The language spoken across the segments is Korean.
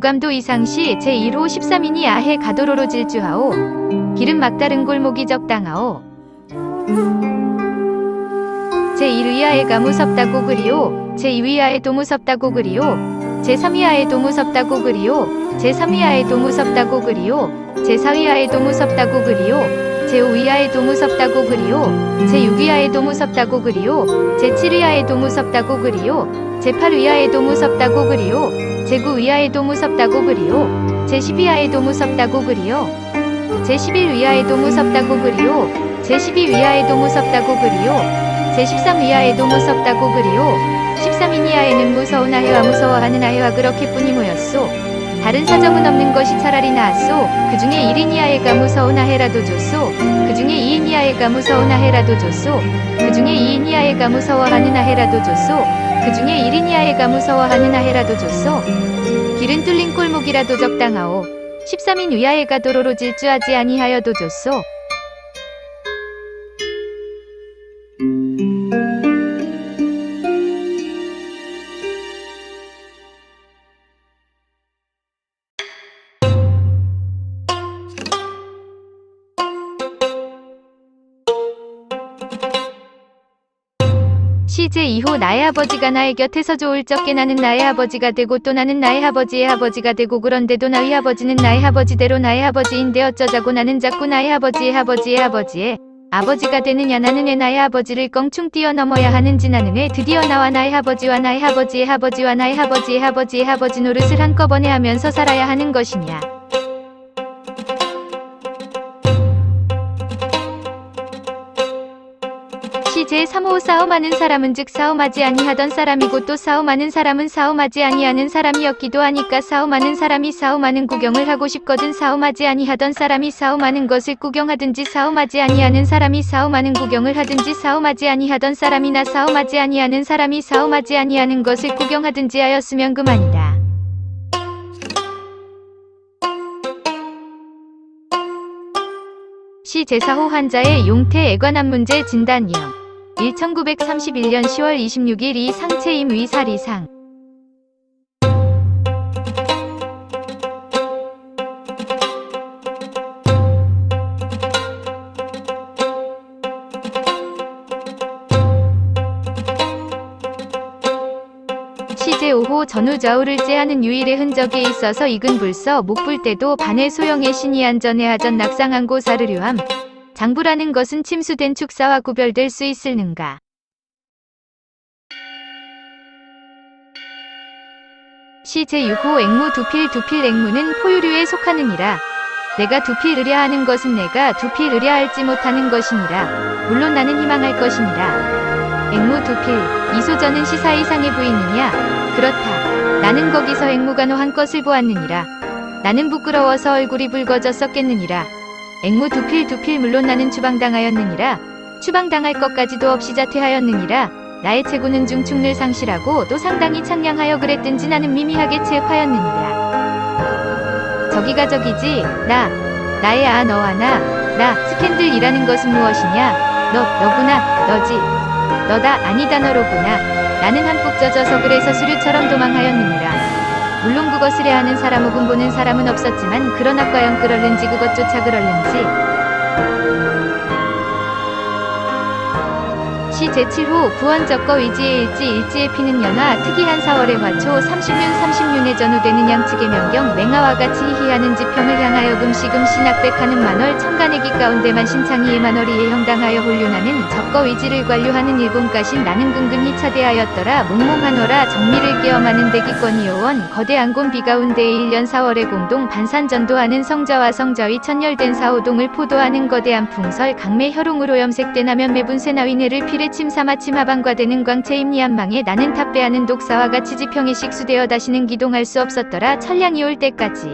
오감도 이상시 제1호 13인이 아해 가도로로 질주하오. 기름 막다른 골목이 적당하오. 제1위아에가 무섭다고 그리오. 제2위아에도 무섭다고 그리오. 제3위아에도 무섭다고 그리오. 제3위아에도 무섭다고 그리오. 제4위아에도 무섭다고 그리오. 제5위아에도 무섭다고 그리오. 제6위아에도 무섭다고 그리오. 제7위아에도 무섭다고 그리오. 제8위아에도 무섭다고 그리오. 제9위아에도 무섭다고 그리오. 제10위아에도 무섭다고 그리오. 제11위아에도 무섭다고 그리오. 제12위아에도 무섭다고 그리오. 제13위아에도 무섭다고 그리오. 13인이하에는 무서운 아해와 무서워하는 아해와 그렇게뿐이 모였소. 다른 사정은 없는 것이 차라리 나았소. 그 중에 1인이하에가 무서운 아해라도 줬소. 그 중에 2인이하에가 무서운 아해라도 줬소. 그 중에 2인이하에가 무서워하는 아해라도 줬소. 그 중에 1인이하에가 무서워하는 아해라도 줬소. 길은 뚫린 골목이라도 적당하오. 13인 위아에가 도로로 질주하지 아니하여도 줬소. 시 제2호 나의 아버지가 나의 곁에서 좋을 적게 나는 나의 아버지가 되고 또 나는 나의 아버지의 아버지가 되고 그런데도 나의 아버지는 나의 아버지대로 나의 아버지인데 어쩌자고 나는 자꾸 나의 아버지의 아버지의 아버지의 아버지가 되느냐. 나는 왜 나의 아버지를 껑충 뛰어넘어야 하는지. 나는 왜 드디어 나와 나의 아버지와 나의 아버지의 아버지와 나의 아버지의 아버지의 아버지 노릇을 한꺼번에 하면서 살아야 하는 것이냐. 시 제3호 싸움하는 사람은 즉 싸움하지 아니하던 사람이고 또 싸움하는 사람은 싸움하지 아니하는 사람이었기도 하니까 싸움하는 사람이 싸움하는 구경을 하고 싶거든 싸움하지 아니하던 사람이 싸움하는 것을 구경하든지 싸움하지 아니하는 사람이 싸움하는 구경을 하든지 싸움하지 아니하던 사람이나 싸움하지 아니하는 사람이 싸움하지 아니하는 것을 구경하든지 하였으면 그만이다. 시 제4호 환자의 용태 애관암 문제 진단이요. 1931년 10월 26일 이 상체임 위사리상. 시 제5호 전후좌우를 제하는 유일의 흔적이 있어서 익은 불서 목불 때도 반의 소형의 신이 안전에 하전 낙상한 고사르류함. 장부라는 것은 침수된 축사와 구별될 수 있을는가. 시 제6호 앵무 두필 앵무는 포유류에 속하느니라. 내가 두필 의랴 하는 것은 내가 두필 의랴 알지 못하는 것이니라. 물론 나는 희망할 것이니라. 앵무 두필 이소저는 시사 이상의 부인이냐. 그렇다. 나는 거기서 앵무가 노한 것을 보았느니라. 나는 부끄러워서 얼굴이 붉어졌었겠느니라. 앵무 두필 물론 나는 추방당하였느니라. 추방당할 것까지도 없이 자퇴하였느니라. 나의 체구는 중충을 상실하고 또 상당히 창량하여 그랬든지 나는 미미하게 체흡하였느니라. 저기가 저기지. 나의 너와 나 스캔들이라는 것은 무엇이냐. 너구나. 너지. 너다. 아니다. 너로구나. 나는 한뿍 젖어서 그래서 수류처럼 도망하였느니라. 물론 그것을 해하는 사람 혹은 보는 사람은 없었지만 그러나 과연 그럴는지 그것조차 그럴는지. 시 제7호 구원적거 위지의 일지의 피는 연화 특이한 4월의 화초 30륜의 전후되는 양측의 명경 맹아와 같이 희희하는 지평을 향하여 금시 낙백하는 만월 천간의기 가운데만 신창이의 만월이에 형당하여 홀륜하는 적거 위지를 관료하는 일본가신 나는 근근히 차대하였더라. 몽몽하노라 정미를 깨엄하는 대기권이요원 거대 안곤 비가운데의 1년 4월의 공동 반산 전도하는 성자와 성자위 천열된 사오동을 포도하는 거대한 풍설 강매 혈웅으로 염색된 하면 매분새 나위네를 필에 침사마침 하방과되는 광채임리한망에 나는 탑배하는 독사와 같이 지평에 식수되어 다시는 기동할 수 없었더라. 천량이 올 때까지.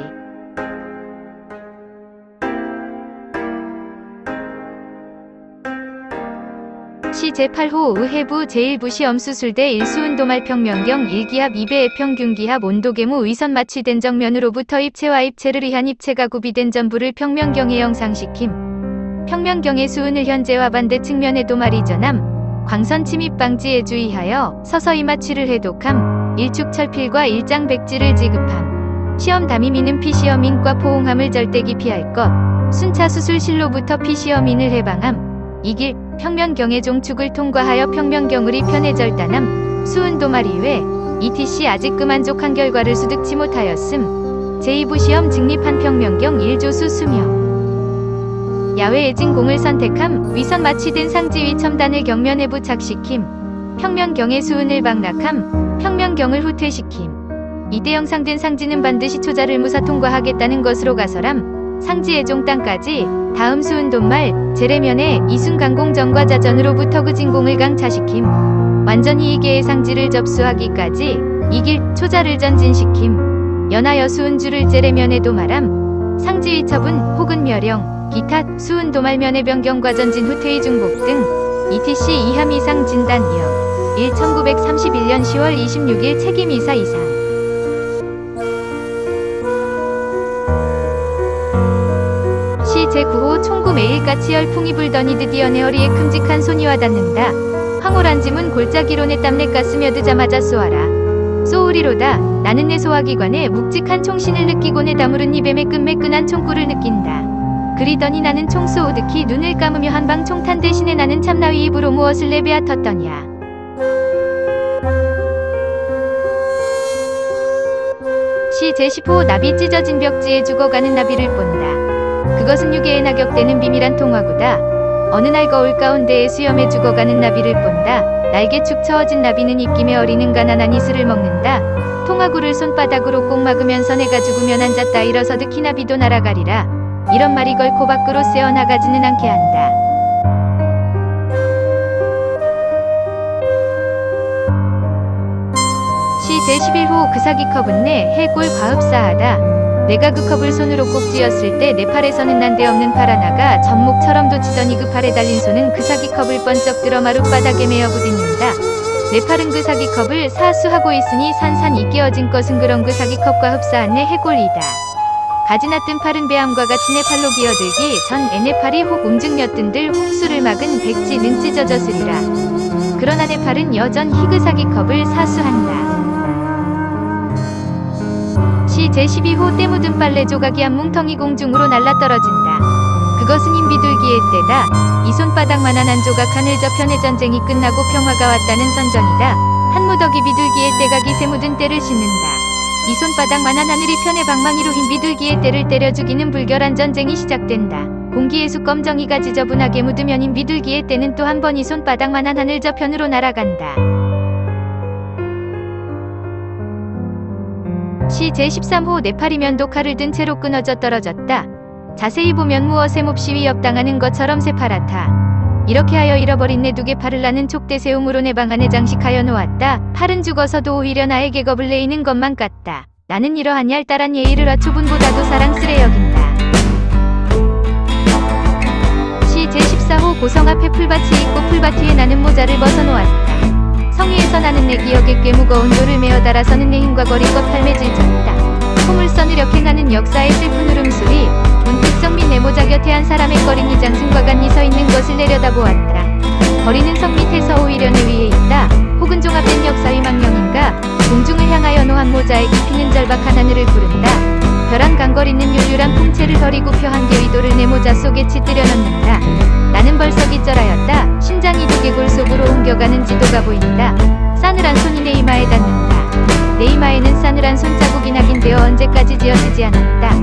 시 제8호 의해부 제1부시 엄수술대 일수운도말평명경 일기합 2배 평균기합 온도계무 위선 마취된 정면으로부터 입체와 입체를 의한 입체가 구비된 전부를 평면경에 영상시킴. 평면경의 수운을 현재와 반대 측면에도 말이전함. 광선 침입 방지에 주의하여 서서히 마취를 해독함. 일축철필과 일장백지를 지급함. 시험 담임인은 피시험인과 포옹함을 절대 기피할 것. 순차 수술실로부터 피시험인을 해방함. 이길 평면경의 종축을 통과하여 평면경을이 편에 절단함. 수은도말 이외 ETC 아직 그만족한 결과를 수득치 못하였음. 제2부 시험 직립한 평면경 1조수 수명. 야외 애진공을 선택함. 위선 마취된 상지위 첨단을 경면에 부착시킴. 평면경의 수은을 방락함. 평면경을 후퇴시킴. 이때 영상된 상지는 반드시 초자를 무사 통과하겠다는 것으로 가설함. 상지의 종땅까지 다음 수은돈말 제레면에 이순강공 전과 자전으로부터 그 진공을 강차시킴. 완전히 이계의 상지를 접수하기까지 이길 초자를 전진시킴. 연하여 수은줄을 제레면에 도말함. 상지의 처분 혹은 멸령 기타 수은도말면의 변경과 전진 후퇴의 중복 등 ETC 2함 이상 진단이요 1931년 10월 26일 책임이사 이상. 시 제9호 총구 매일같이 열풍이 불더니 드디어 내 허리에 큼직한 손이 와닿는다. 황홀한 짐은 골짜기로 내 땀내가 스며드자마자 쏘아라. 쏘으리로다. 나는 내 소화기관에 묵직한 총신을 느끼고 내 다무른 입에 매끈매끈한 총구를 느낀다. 그리더니 나는 총 쏘오득히 눈을 감으며 한방 총탄 대신에 나는 참나위 입으로 무엇을 내배앗았더냐. 시 제10호 나비 찢어진 벽지에 죽어가는 나비를 본다. 그것은 유괴에 낙엽되는 비밀한 통화구다. 어느 날 거울 가운데에 수염에 죽어가는 나비를 본다. 날개 축 처어진 나비는 입김에 어리는 가난한 이슬을 먹는다. 통화구를 손바닥으로 꼭 막으면서 내가 죽으면 앉았다 일어서듯 희나비도 날아가리라. 이런 말이 걸코 밖으로 새어나가지는 않게 한다. 시 제11호 그 사기컵은 내 해골 과흡사하다. 내가 그 컵을 손으로 꼭 쥐었을 때 내 팔에서는 난데없는 팔 하나가 전목처럼 돋치더니 그 팔에 달린 손은 그 사기컵을 번쩍 들어 마룻바닥에 메어 부딪는다. 내 팔은 그 사기컵을 사수하고 있으니 산산이 끼어진 것은 그런 그 사기컵과 흡사한 내 해골이다. 가지나 뜬 팔은 배암과 같이 내 팔로 기어들기 전에 내 팔이 혹 움직였든들 홍수를 막은 백지는 찢어졌으리라. 그러나 내 팔은 여전히 그 사기컵을 사수한다. 시 제12호 때 묻은 빨래 조각이 한 뭉텅이 공중으로 날아떨어진다. 그것은 인비둘기의 때다. 이 손바닥만한 한 조각 하늘 저편의 전쟁이 끝나고 평화가 왔다는 선전이다. 한 무더기 비둘기의 때가 기세 묻은 때를 씻는다. 이 손바닥만한 하늘이 편의 방망이로 흰 비둘기의 때를 때려 죽이는 불결한 전쟁이 시작된다. 공기의 숯검정이가 지저분하게 묻으면 흰 비둘기의 때는 또 한 번 이 손바닥만한 하늘 저편으로 날아간다. 시 제13호 내 팔이 면도칼을 든 채로 끊어져 떨어졌다. 자세히 보면 무엇에 몹시 위협당하는 것처럼 새파랗다. 이렇게 하여 잃어버린 내 두 개 팔을 나는 촉대세움으로 내 방 안에 장식하여 놓았다. 팔은 죽어서도 오히려 나에게 겁을 내이는 것만 같다. 나는 이러한 얄짤한 예의를 화초분보다도 사랑스레 여긴다. 시 제14호 고성 앞에 풀밭이 있고 풀밭 위에 나는 모자를 벗어놓았다. 성위에서 나는 내 기억에 꽤 무거운 돌을 메어 달아서는 내 힘과 거리껏 팔매질 쳤다. 콩을 써느렵게 나는 역사의 슬픈 울음소리. 문득 정민 내 모자 곁에 한 사람의 거린이 장승과 같이 서 있는 것을 내려다보았다. 거리는 성 밑에서 오히려 내 위에 있다. 혹은 종합된 역사의 망령인가. 공중을 향하여 놓은 모자에 깊이는 절박한 하늘을 부른다. 벼랑 강거리는 요율한 풍채를 더리고 표 한 개 위도를 내 모자 속에 짙들여 넣는다. 나는 벌써 기절하였다. 심장이 두개골 속으로 옮겨가는 지도가 보인다. 싸늘한 손이 내 이마에 닿는다. 내 이마에는 싸늘한 손자국이 낙인되어 언제까지 지어지지 않았다.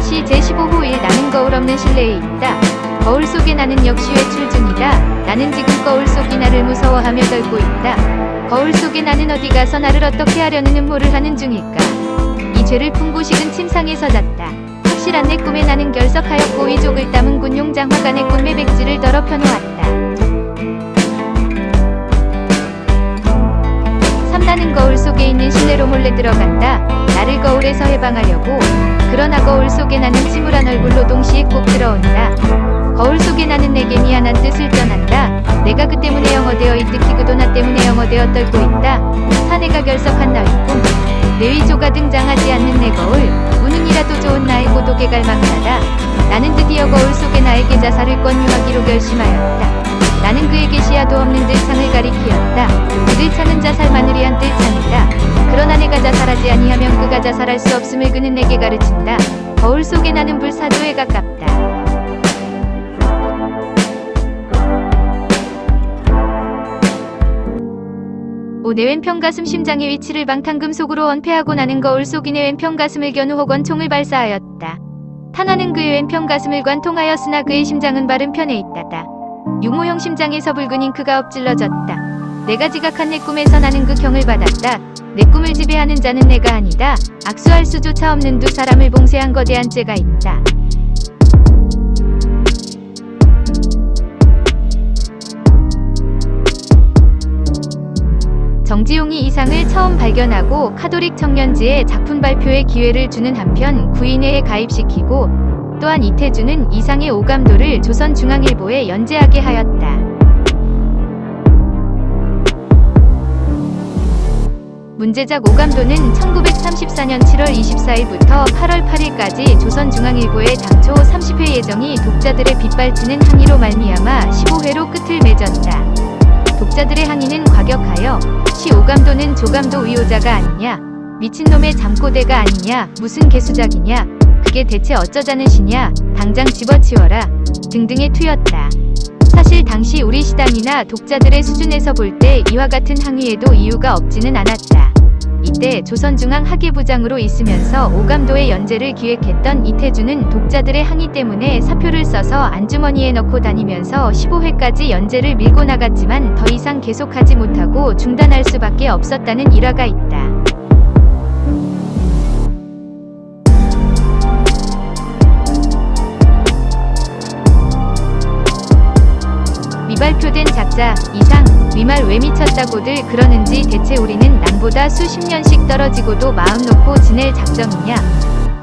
시 제15호일 나는 거울 없는 실내에 있다. 거울 속에 나는 역시 외출 중이다. 나는 지금 거울 속이 나를 무서워하며 떨고 있다. 거울 속에 나는 어디 가서 나를 어떻게 하려는 음모를 하는 중일까. 이 죄를 품고 식은 침상에 섰다. 확실한 내 꿈에 나는 결석하였고 위족을 담은 군용 장화가 내 꿈의 백지를 더럽혀 놓았다. 삼나는 거울 속에 있는 실내로 몰래 들어간다. 나를 거울에서 해방하려고. 그러나 거울 속에 나는 침울한 얼굴로 동시에 꼭 들어온다. 거울 속에 나는 내게 미안한 뜻을 전한다. 내가 그 때문에 영어되어 있듯이 그도 나 때문에 영어되어 떨고 있다. 사내가 결석한 나의 꿈. 내 위조가 등장하지 않는 내 거울. 운은이라도 좋은 나의 고독에 갈망하다. 나는 드디어 거울 속에 나에게 자살을 권유하기로 결심하였다. 나는 그에게 시야도 없는 뜰창을 가리키었다. 그 뜰창은 자살 마늘이한 뜰창이다. 그러나 내가 자살하지 아니하면 그가 자살할 수 없음을 그는 내게 가르친다. 거울 속에 나는 불사조에 가깝다. 내 왼편 가슴 심장의 위치를 방탄금속으로 언패하고 나는 거울 속이 내 왼편 가슴을 겨누 혹은 총을 발사하였다. 탄환은 그의 왼편 가슴을 관통하였으나 그의 심장은 바른 편에 있다다. 육모형 심장에서 붉은 잉크가 엎질러졌다. 내가 지각한 내 꿈에서 나는 그 경을 받았다. 내 꿈을 지배하는 자는 내가 아니다. 악수할 수조차 없는 두 사람을 봉쇄한 거대한 죄가 있다. 정지용이 이 상을 처음 발견하고 카톨릭 청년지에 작품 발표의 기회를 주는 한편 구인회에 가입시키고 또한 이태준은 이 상의 오감도를 조선중앙일보에 연재하게 하였다. 문제작 오감도는 1934년 7월 24일부터 8월 8일까지 조선중앙일보의 당초 30회 예정이 독자들의 빗발치는 항의로 말미암아 15회로 끝을 맺었다. 독자들의 항의는 과격하여 시 오감도는 조감도 위호자가 아니냐, 미친놈의 잠꼬대가 아니냐, 무슨 개수작이냐, 그게 대체 어쩌자는 시냐, 당장 집어치워라 등등의 투였다. 사실 당시 우리 시당이나 독자들의 수준에서 볼 때 이와 같은 항의에도 이유가 없지는 않았다. 이때 조선중앙 학예부장으로 있으면서 오감도의 연재를 기획했던 이태준은 독자들의 항의 때문에 사표를 써서 안주머니에 넣고 다니면서 15회까지 연재를 밀고 나갔지만 더 이상 계속하지 못하고 중단할 수밖에 없었다는 일화가 있다. 미발표된 작자, 이상, 미말 왜 미쳤다고들 그러는지 대체 우리는 남보다 수십 년씩 떨어지고도 마음 놓고 지낼 작정이냐?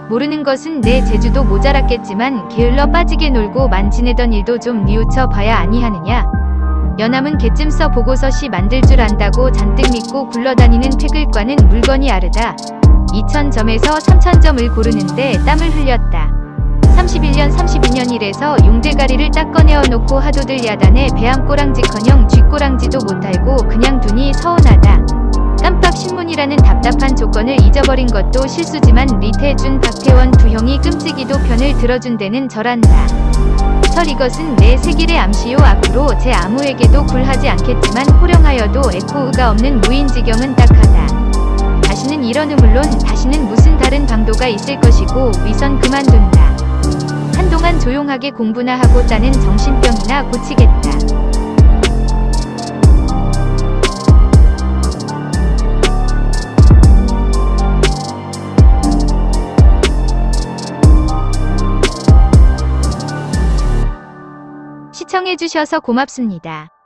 모르는 것은 내 재주도 모자랐겠지만 게을러 빠지게 놀고만 지내던 일도 좀 뉘우쳐 봐야 아니하느냐? 연함은 개쯤 써 보고서 시 만들 줄 안다고 잔뜩 믿고 굴러다니는 패글과는 물건이 아르다. 2000점에서 3000점을 고르는데 땀을 흘렸다. 31년 32년 일에서 용대가리를 딱 꺼내어 놓고 하도들 야단에 배암꼬랑지커녕 쥐꼬랑지도 못알고 그냥 두니 서운하다. 깜빡 신문이라는 답답한 조건을 잊어버린 것도 실수지만 리태준, 박태원 두 형이 끔찍이도 편을 들어준 데는 절한다. 설 이것은 내 세길의 암시요 앞으로 제 아무에게도 굴하지 않겠지만 호령하여도 에코우가 없는 무인지경은 딱하다. 다시는 이러는 물론 다시는 무슨 다른 방도가 있을 것이고 위선 그만둔다. 한동안 조용하게 공부나 하고 짜는 정신병이나 고치겠다. 시청해주셔서 고맙습니다.